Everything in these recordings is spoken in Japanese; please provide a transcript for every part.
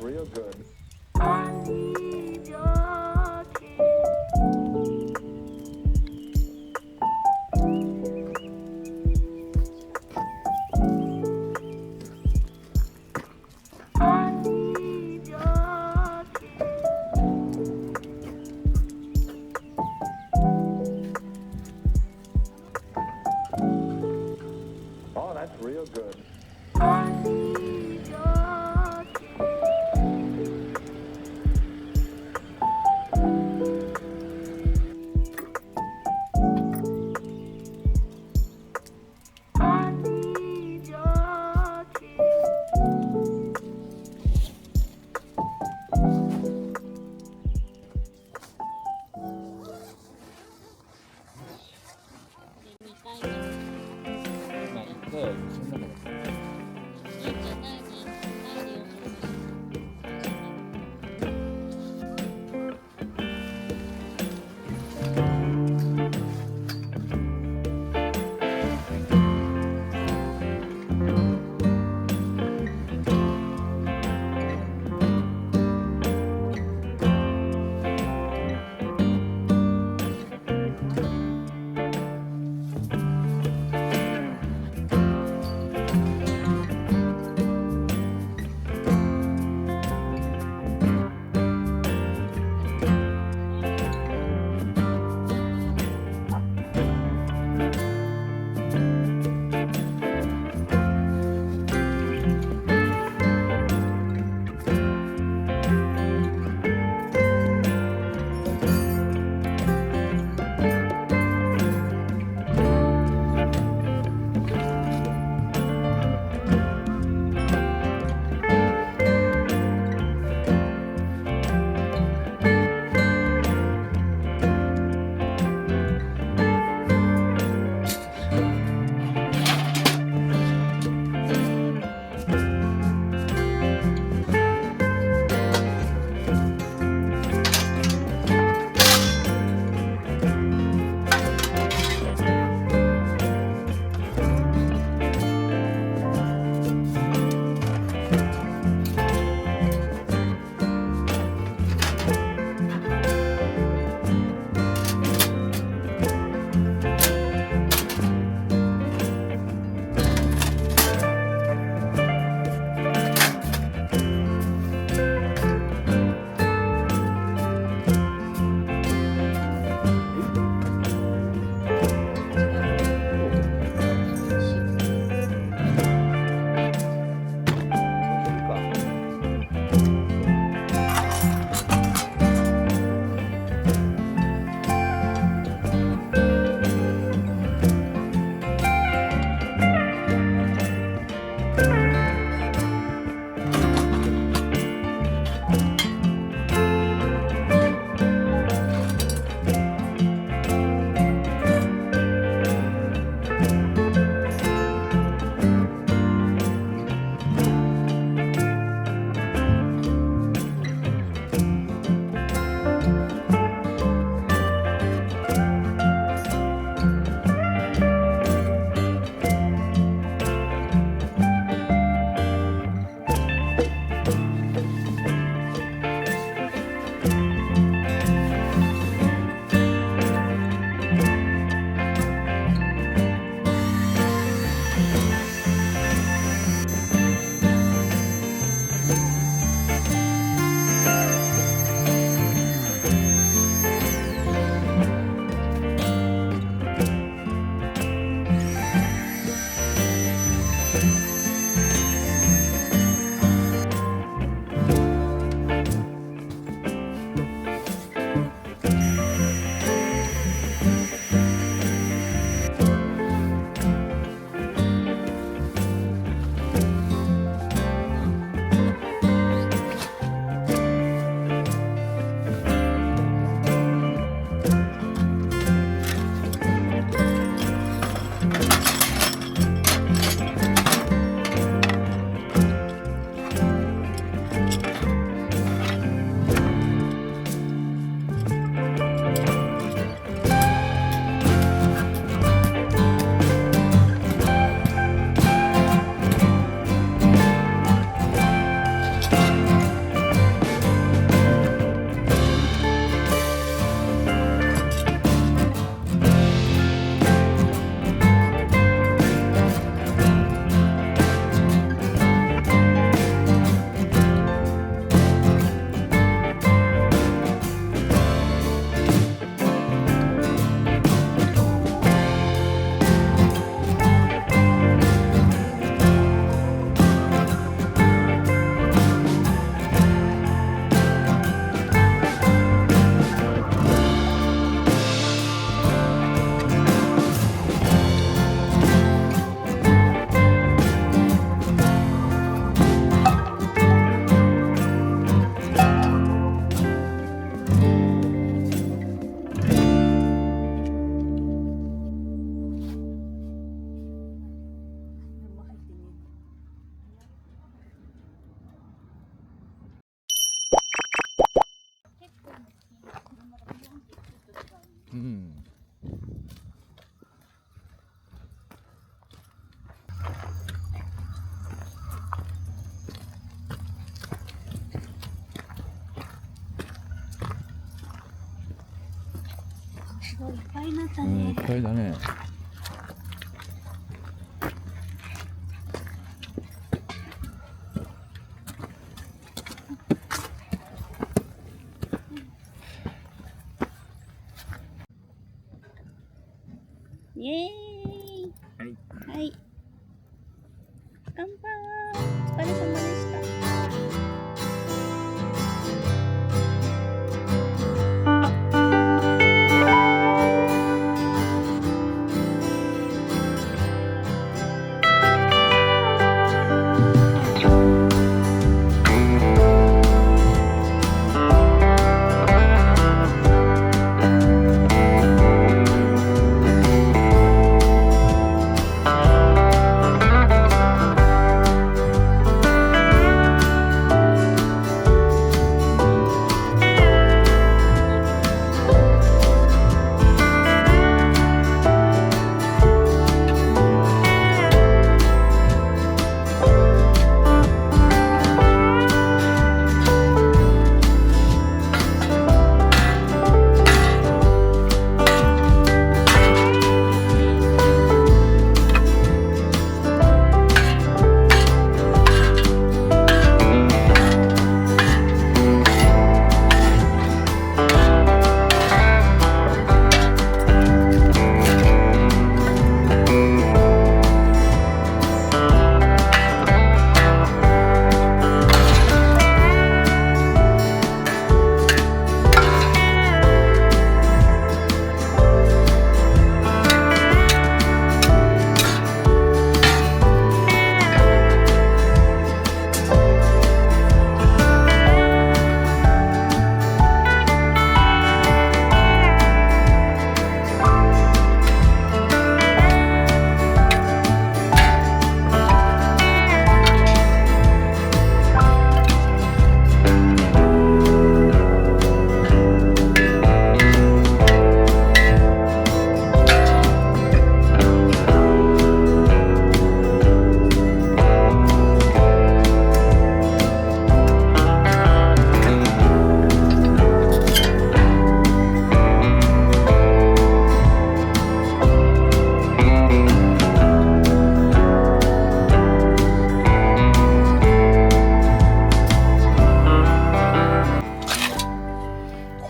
Real good. I need your kiss. I need your kiss. Oh, that's real good. I need your kiss. うん。すごいいっぱいになったうん、いねっ。ぱいだね。イエーイ。はい。はい。乾杯。お疲れ様でした。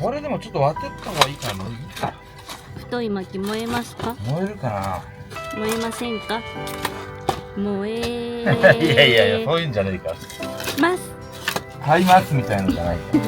これでもちょっと割ってった方がいいかな。いいか。太い薪燃えますか？燃えるか燃えませんか？燃えな。いやいやいや、そういうんじゃねえから。ます。買いますみたいなのじゃないから。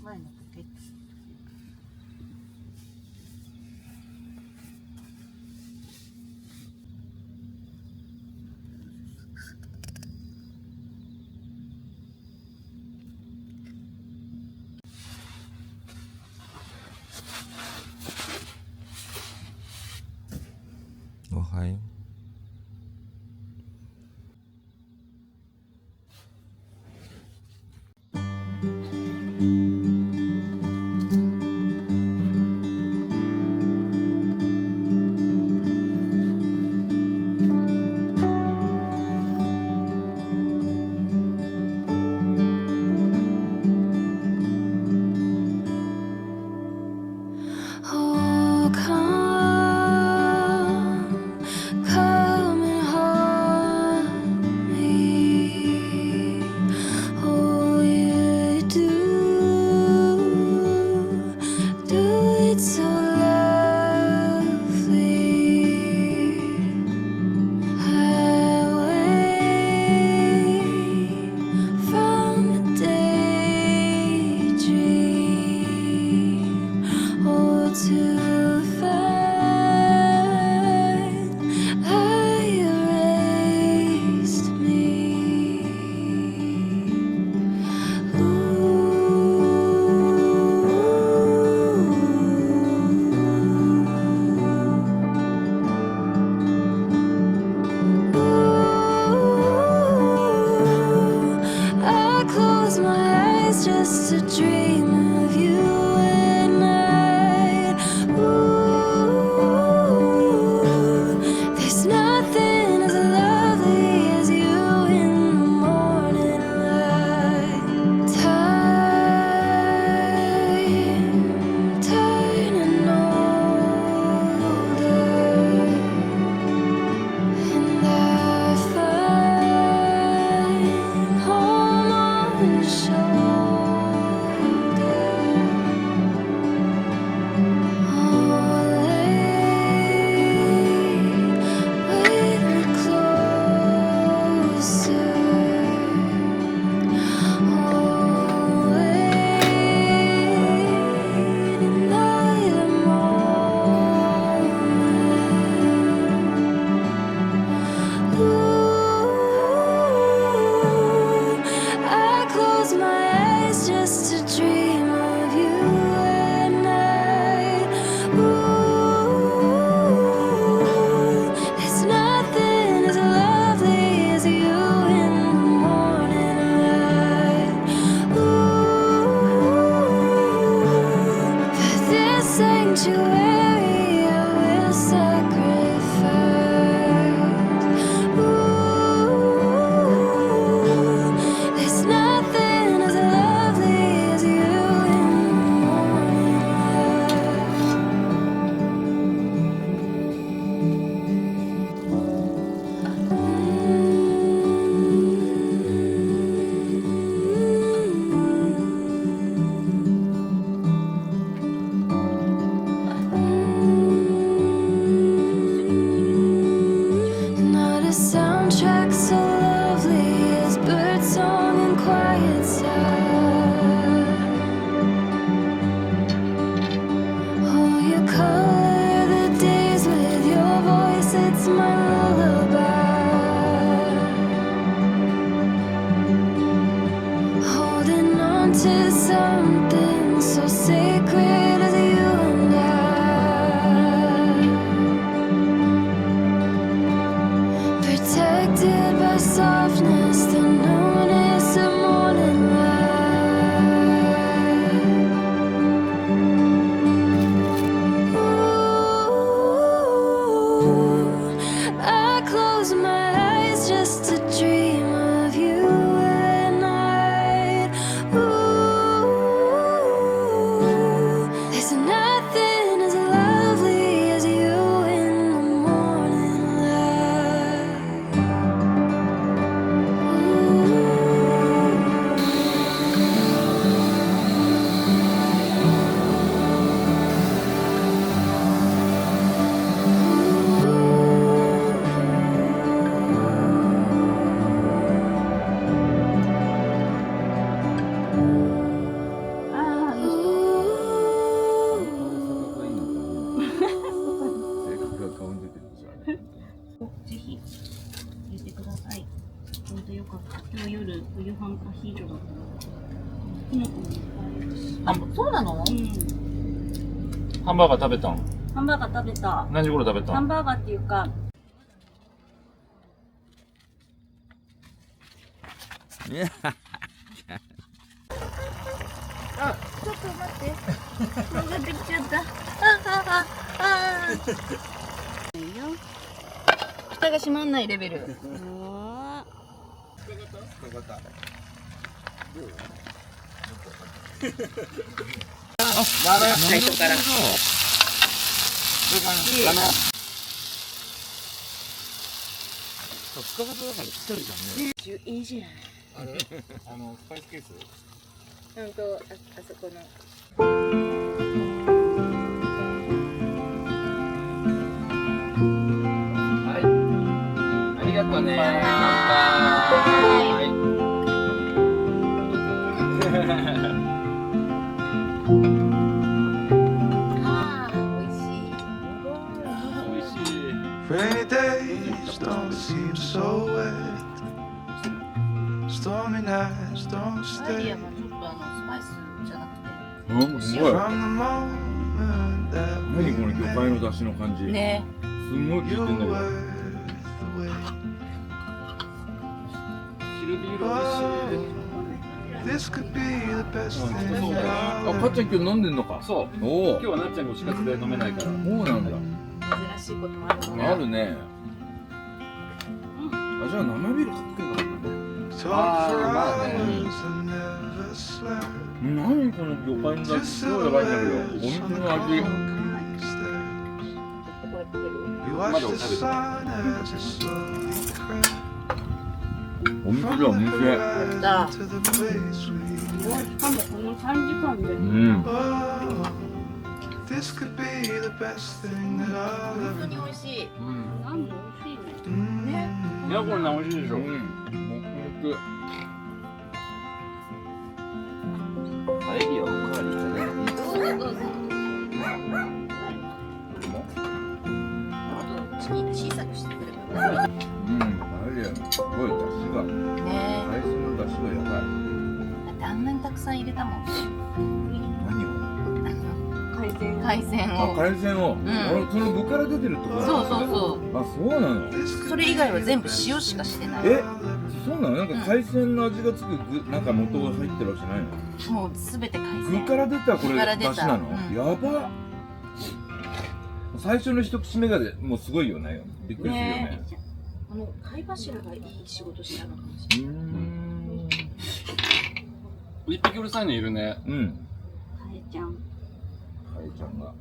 前のポケット。おはよう。Just to dream of you at night. Ooh, there's nothing as lovely as you in the morning light. Time turning older, and I find home on your shoulder. Just to dream of you at night. Ooh, there's nothing as lovely as you in the morning light. Ooh, for this sanctuary I will sacrifice. Ooh, there's nothing as lovely as you in the morning light. ああ、いい人。ぜひ入れてください。本当よかった。今日夜夕飯アヒージョだった。キノコもいっぱいあるし。あ、そうなの？うん。ハンバーガー食べたん？ハンバーガー食べた。何時頃食べたん？ハンバーガーっていうか。あ、ちょっと待って。転がってきちゃった。いいよ。蓋が閉まんないレベル。最初から。深型だからちっちゃいじゃんね。いいじゃん。あれ？スパイスケース？本当、あそこの。はい。ありがとうね。乾Rainy days don't seem so wet. Stormy nights don't アイデ stay. ィアもちょっとスパイスじゃなくて。うん、すごい。 From the moment that 何 we この魚介の出汁の感じ。ね。すんごい効いて you んだけど。 were the way. 汁ビール美味しい。 This could be the best thing あ、かっちゃん今日飲んでんのか。そう。おお。今日はなっちゃんが推し活で飲めないから。そうなんだ。珍しいこともあるもんね。あるね。あ、じゃあ生ビール買ってくるかな。 Talk for hours and never slept. 何この魚介の出汁すごいやばいんだけど。お店の味。 We watched the sun as it slowly crept お店だお from 店。 the horizon to the place we この3時間で。うん。 Oh, this could be the best thing that I'll 本 ever 当に美味しい。なんで美味しいね。 know. いやこれ美味しいでしょ。うん。パエリアおかわりいただいて。どうぞどうぞ。あとチキン小さくしてくれば。うん。パエリアすごい出汁が。ね。海鮮の出汁がやばい。だってあんなにたくさん入れたもん。何を？海鮮あ、を。海鮮を。その具から出てるってこと？そうそうそう。あ、そうなの。それ以外は全部塩しかしてない。え、そうなの？なんか海鮮の味がつく具、なんか元が入ってるわけじゃないの？もうすべて海鮮。具から出たこれ具から出た出汁なの？うんやば。最初の一口目がでもうすごいよね。びっくりするよね。貝柱がいい仕事したのかもしれない。一匹うるさいのいるね。うん。カエちゃん。カエちゃんが。